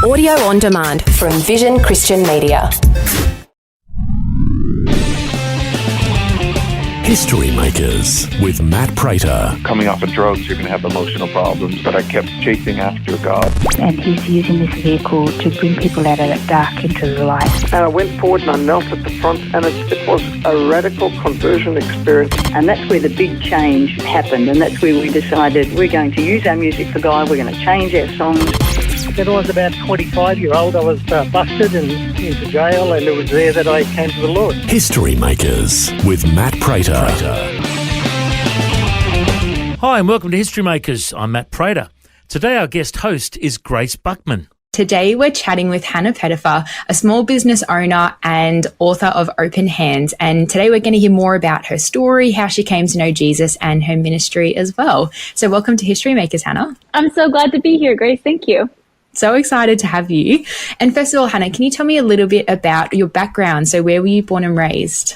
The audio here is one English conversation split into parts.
Audio on demand from Vision Christian Media. History Makers with Matt Prater. Coming off of drugs, you're going to have emotional problems, but I kept chasing after God. And he's using this vehicle to bring people out of that dark into the light. And I went forward and I knelt at the front, and it was a radical conversion experience. And that's where the big change happened, and that's where we decided we're going to use our music for God, we're going to change our songs. When I was about 25-year-old, I was busted and into jail, and it was there that I came to the Lord. History Makers with Matt Prater. Hi and welcome to History Makers. I'm Matt Prater. Today our guest host is Grace Buckman. Today we're chatting with Hannah Pettefer, a small business owner and author of Open Hands. And today we're going to hear more about her story, how she came to know Jesus and her ministry as well. So welcome to History Makers, Hannah. I'm so glad to be here, Grace. Thank you. So excited to have you. And first of all, Hannah, can you tell me a little bit about your background? So where were you born and raised?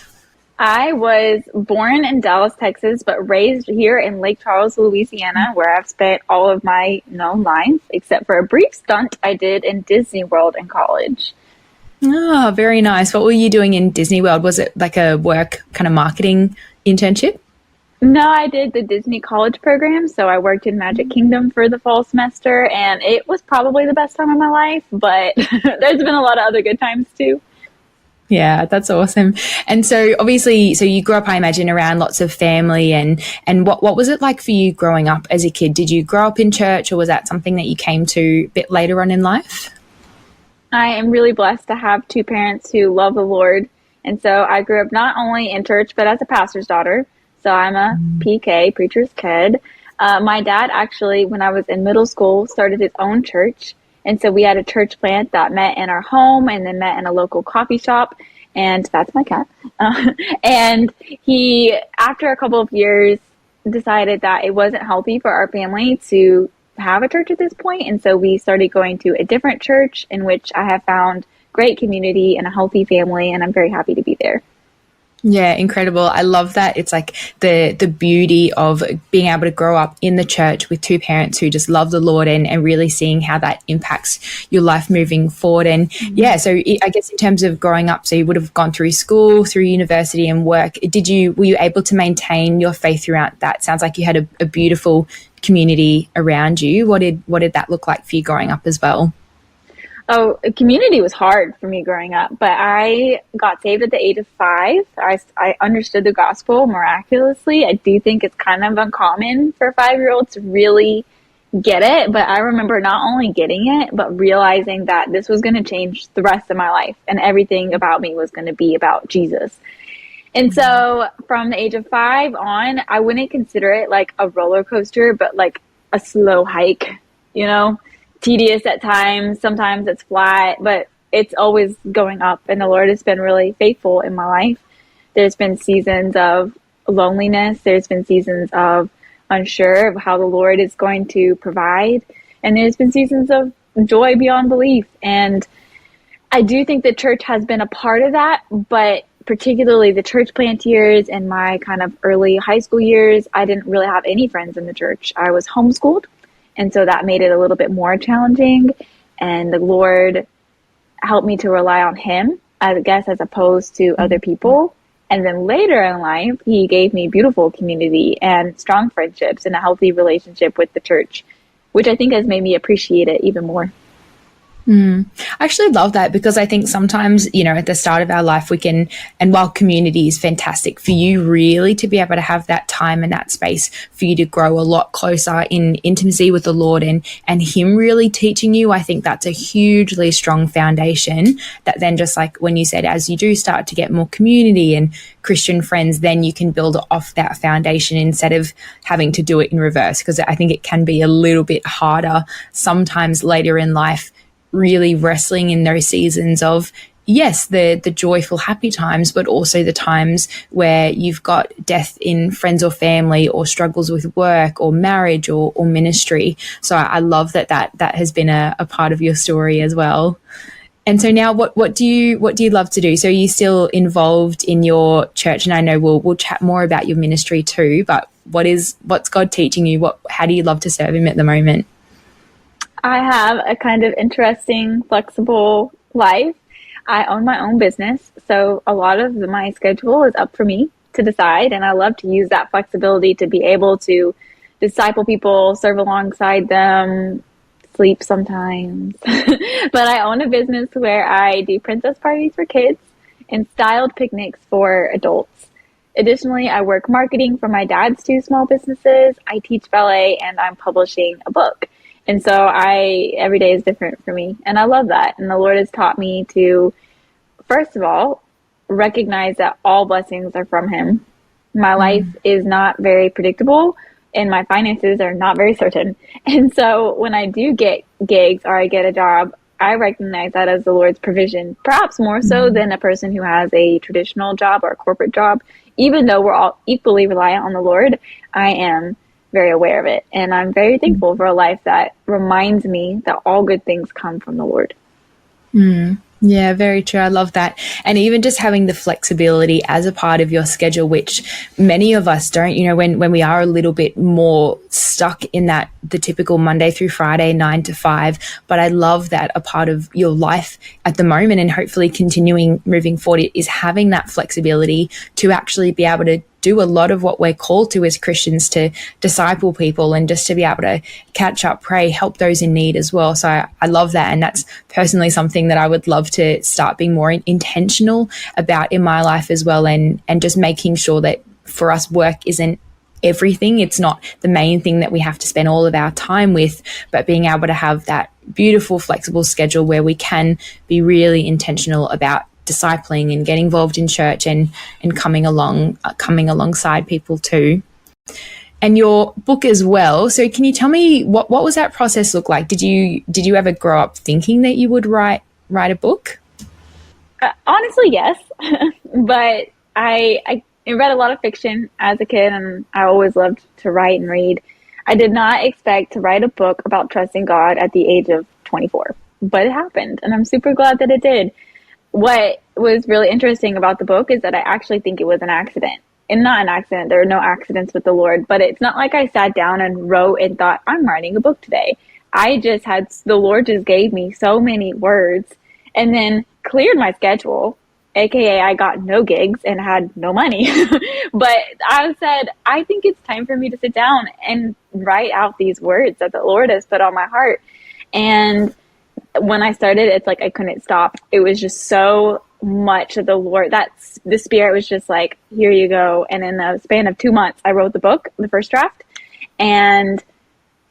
I was born in Dallas, Texas, but raised here in Lake Charles, Louisiana, where I've spent all of my known life, except for a brief stunt I did in Disney World in college. Oh, very nice. What were you doing in Disney World? Was it like a work kind of marketing internship? No, I did the Disney College program, so I worked in Magic Kingdom for the fall semester, and it was probably the best time of my life, but there's been a lot of other good times too. Yeah, that's awesome. And so obviously, so you grew up, I imagine, around lots of family, and what was it like for you growing up as a kid? Did you grow up in church, or was that something that you came to a bit later on in life? I am really blessed to have two parents who love the Lord, and so I grew up not only in church, but as a pastor's daughter. So I'm a PK, preacher's kid. My dad actually, when I was in middle school, started his own church. And so we had a church plant that met in our home and then met in a local coffee shop. And that's my cat. And he, after a couple of years, decided that it wasn't healthy for our family to have a church at this point. And so we started going to a different church in which I have found great community and a healthy family. And I'm very happy to be there. Yeah, incredible. I love that. It's like the beauty of being able to grow up in the church with two parents who just love the Lord and really seeing how that impacts your life moving forward. And yeah, so I guess in terms of growing up, so you would have gone through school, through university and work. Were you able to maintain your faith throughout that? Sounds like you had a beautiful community around you. What did that look like for you growing up as well? Oh, community was hard for me growing up, but I got saved at the age of 5. I understood the gospel miraculously. I do think it's kind of uncommon for a 5-year-old to really get it, but I remember not only getting it, but realizing that this was going to change the rest of my life and everything about me was going to be about Jesus. And so from the age of 5 on, I wouldn't consider it like a roller coaster, but like a slow hike, you know? Tedious at times, sometimes it's flat, but it's always going up, and the Lord has been really faithful in my life. There's been seasons of loneliness, there's been seasons of unsure of how the Lord is going to provide, and there's been seasons of joy beyond belief. And I do think the church has been a part of that, but particularly the church plant years and my kind of early high school years, I didn't really have any friends in the church. I was homeschooled. And so that made it a little bit more challenging. And the Lord helped me to rely on Him, I guess, as opposed to other people. And then later in life, He gave me beautiful community and strong friendships and a healthy relationship with the church, which I think has made me appreciate it even more. I actually love that, because I think sometimes, at the start of our life and while community is fantastic, for you really to be able to have that time and that space for you to grow a lot closer in intimacy with the Lord and Him really teaching you, I think that's a hugely strong foundation that then, just like when you said, as you do start to get more community and Christian friends, then you can build off that foundation instead of having to do it in reverse, because I think it can be a little bit harder sometimes later in life, really wrestling in those seasons of, yes, the joyful, happy times, but also the times where you've got death in friends or family, or struggles with work or marriage or ministry. So I love that has been a part of your story as well. And so now what do you love to do? So are you still involved in your church? And I know we'll chat more about your ministry too, but what's God teaching you? How do you love to serve Him at the moment? I have a kind of interesting, flexible life. I own my own business, so a lot of my schedule is up for me to decide, and I love to use that flexibility to be able to disciple people, serve alongside them, sleep sometimes. But I own a business where I do princess parties for kids and styled picnics for adults. Additionally, I work marketing for my dad's two small businesses. I teach ballet, and I'm publishing a book. And so every day is different for me. And I love that. And the Lord has taught me to, first of all, recognize that all blessings are from Him. My life is not very predictable, and my finances are not very certain. And so when I do get gigs or I get a job, I recognize that as the Lord's provision, perhaps more so than a person who has a traditional job or a corporate job. Even though we're all equally reliant on the Lord, I am very aware of it. And I'm very thankful for a life that reminds me that all good things come from the Lord. Yeah, very true. I love that. And even just having the flexibility as a part of your schedule, which many of us don't, when we are a little bit more stuck in the typical Monday through Friday, 9 to 5. But I love that a part of your life at the moment, and hopefully continuing moving forward, is having that flexibility to actually be able to do a lot of what we're called to as Christians, to disciple people and just to be able to catch up, pray, help those in need as well. So I love that. And that's personally something that I would love to start being more intentional about in my life as well. And just making sure that for us, work isn't everything. It's not the main thing that we have to spend all of our time with, but being able to have that beautiful, flexible schedule where we can be really intentional about discipling and getting involved in church and coming alongside people too. And your book as well. So can you tell me what was that process look like? Did you ever grow up thinking that you would write a book? Honestly, yes. But I read a lot of fiction as a kid, and I always loved to write and read. I did not expect to write a book about trusting God at the age of 24, but it happened, and I'm super glad that it did. What was really interesting about the book is that I actually think it was an accident. And not an accident. There are no accidents with the Lord. But it's not like I sat down and wrote and thought, I'm writing a book today. The Lord just gave me so many words and then cleared my schedule, aka I got no gigs and had no money. But I said, I think it's time for me to sit down and write out these words that the Lord has put on my heart. And when I started, it's like I couldn't stop. It was just so much of the Lord. The Spirit was just like, here you go. And in the span of 2 months, I wrote the book, the first draft, and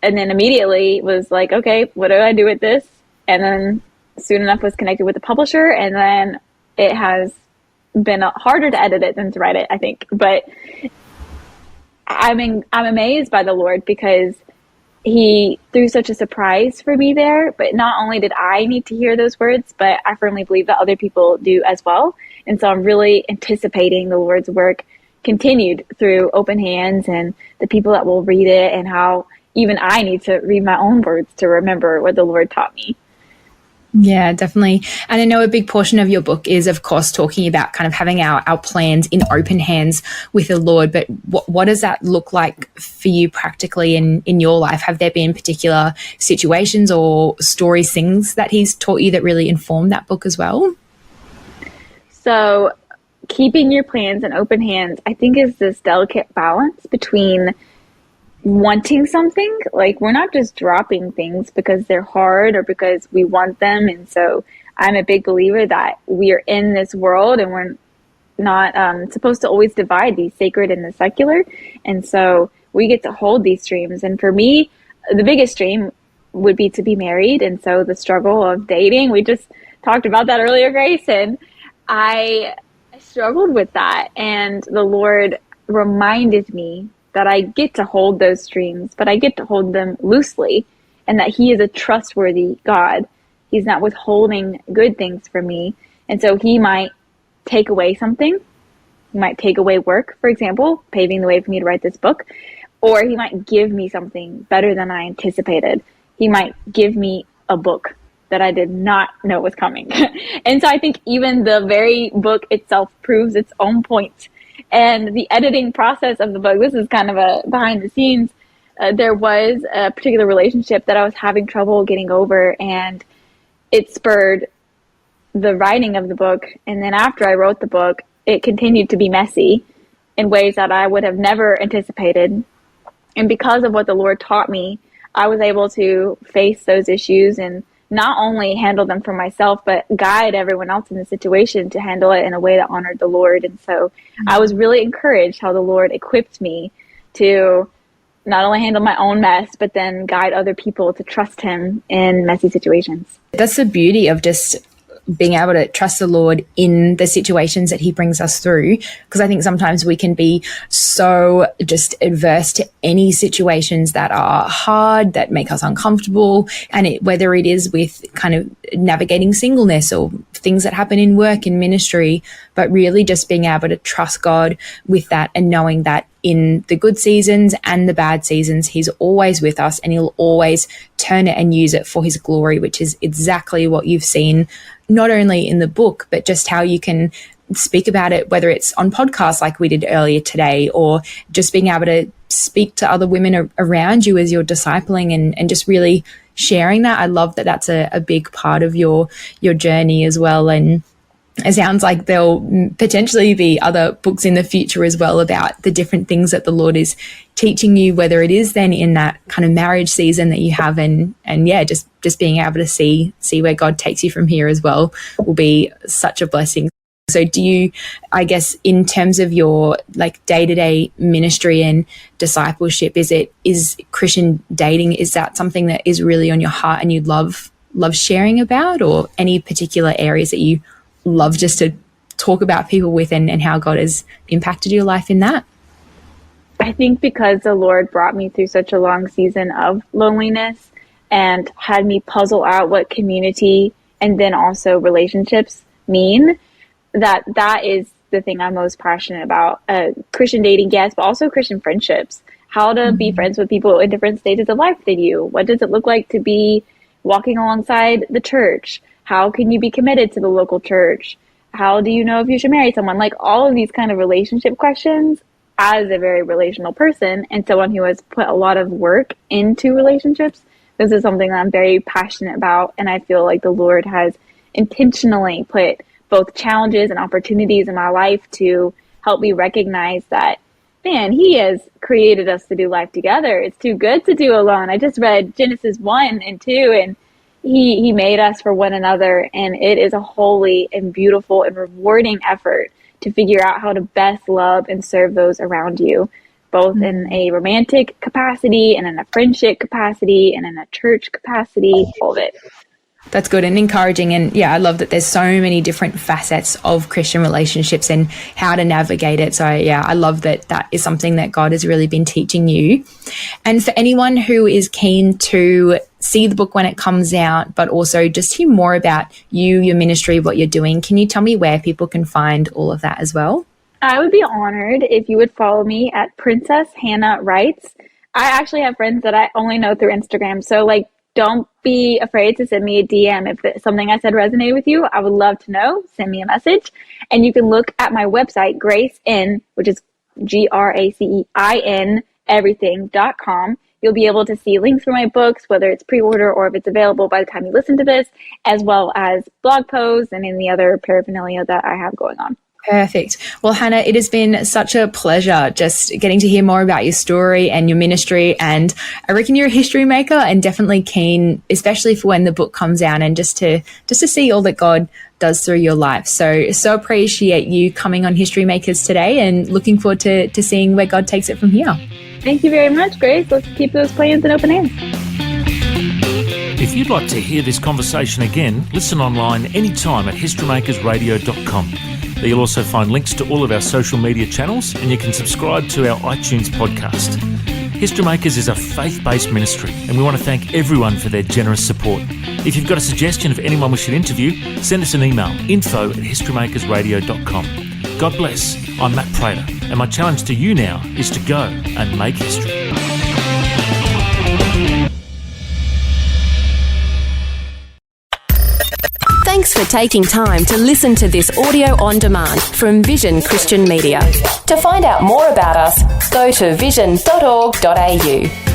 then immediately was like, okay, what do I do with this? And then soon enough was connected with the publisher, and then it has been harder to edit it than to write it, I think. But I'm amazed by the Lord, because He threw such a surprise for me there. But not only did I need to hear those words, but I firmly believe that other people do as well. And so I'm really anticipating the Lord's work continued through Open Hands and the people that will read it, and how even I need to read my own words to remember what the Lord taught me. Yeah, definitely. And I know a big portion of your book is, of course, talking about kind of having our plans in open hands with the Lord. But what does that look like for you practically in your life? Have there been particular situations or stories, things that He's taught you that really informed that book as well? So keeping your plans in open hands, I think, is this delicate balance between wanting something, like we're not just dropping things because they're hard or because we want them. And so I'm a big believer that we are in this world, and we're not supposed to always divide the sacred and the secular. And so we get to hold these dreams. And for me, the biggest dream would be to be married. And so the struggle of dating, we just talked about that earlier, Grace, and I struggled with that. And the Lord reminded me that I get to hold those dreams, but I get to hold them loosely, and that He is a trustworthy God. He's not withholding good things from me. And so He might take away something. He might take away work, for example, paving the way for me to write this book, or He might give me something better than I anticipated. He might give me a book that I did not know was coming. And so I think even the very book itself proves its own point. And the editing process of the book, this is kind of a behind the scenes, there was a particular relationship that I was having trouble getting over, and it spurred the writing of the book. And then after I wrote the book, it continued to be messy in ways that I would have never anticipated. And because of what the Lord taught me, I was able to face those issues and not only handle them for myself, but guide everyone else in the situation to handle it in a way that honored the Lord. And so I was really encouraged how the Lord equipped me to not only handle my own mess, but then guide other people to trust him in messy situations. That's the beauty of just being able to trust the Lord in the situations that he brings us through. Because I think sometimes we can be so just adverse to any situations that are hard, that make us uncomfortable. And whether it is with kind of navigating singleness or things that happen in work, in ministry, but really just being able to trust God with that and knowing that in the good seasons and the bad seasons, he's always with us and he'll always turn it and use it for his glory, which is exactly what you've seen, not only in the book, but just how you can speak about it, whether it's on podcasts like we did earlier today, or just being able to speak to other women around you as you're discipling and just really sharing that. I love that that's a big part of your journey as well. And it sounds like there'll potentially be other books in the future as well about the different things that the Lord is teaching you, whether it is then in that kind of marriage season that you have and yeah, just being able to see where God takes you from here as well will be such a blessing. So do you, I guess, in terms of your like day-to-day ministry and discipleship, is Christian dating, is that something that is really on your heart and you'd love sharing about, or any particular areas that you love just to talk about people with and how God has impacted your life in that? I think because the Lord brought me through such a long season of loneliness and had me puzzle out what community and then also relationships mean, that is the thing I'm most passionate about. Christian dating, yes, but also Christian friendships. How to be friends with people in different stages of life than you. What does it look like to be walking alongside the church? How can you be committed to the local church? How do you know if you should marry someone? Like all of these kind of relationship questions, as a very relational person and someone who has put a lot of work into relationships, this is something that I'm very passionate about. And I feel like the Lord has intentionally put both challenges and opportunities in my life to help me recognize that, man, he has created us to do life together. It's too good to do alone. I just read Genesis 1 and 2, and he made us for one another. And it is a holy and beautiful and rewarding effort to figure out how to best love and serve those around you, both in a romantic capacity and in a friendship capacity and in a church capacity, all of it. That's good and encouraging. And yeah, I love that there's so many different facets of Christian relationships and how to navigate it. So yeah, I love that is something that God has really been teaching you. And for anyone who is keen to see the book when it comes out, but also just hear more about you, your ministry, what you're doing, can you tell me where people can find all of that as well? I would be honored if you would follow me at Princess Hannah Writes. I actually have friends that I only know through Instagram. So don't be afraid to send me a DM. If something I said resonated with you, I would love to know. Send me a message. And you can look at my website, GraceIn, which is GRACEIN, everything.com. You'll be able to see links for my books, whether it's pre-order or if it's available by the time you listen to this, as well as blog posts and any other paraphernalia that I have going on. Perfect. Well, Hannah, it has been such a pleasure just getting to hear more about your story and your ministry. And I reckon you're a history maker and definitely keen, especially for when the book comes out and just to see all that God does through your life. So appreciate you coming on History Makers today and looking forward to seeing where God takes it from here. Thank you very much, Grace. Let's keep those plans in open hands. If you'd like to hear this conversation again, listen online anytime at historymakersradio.com. There you'll also find links to all of our social media channels, and you can subscribe to our iTunes podcast. History Makers is a faith-based ministry, and we want to thank everyone for their generous support. If you've got a suggestion of anyone we should interview, send us an email, info@historymakersradio.com. God bless. I'm Matt Prater, and my challenge to you now is to go and make history. Thanks for taking time to listen to this audio on demand from Vision Christian Media. To find out more about us, go to vision.org.au.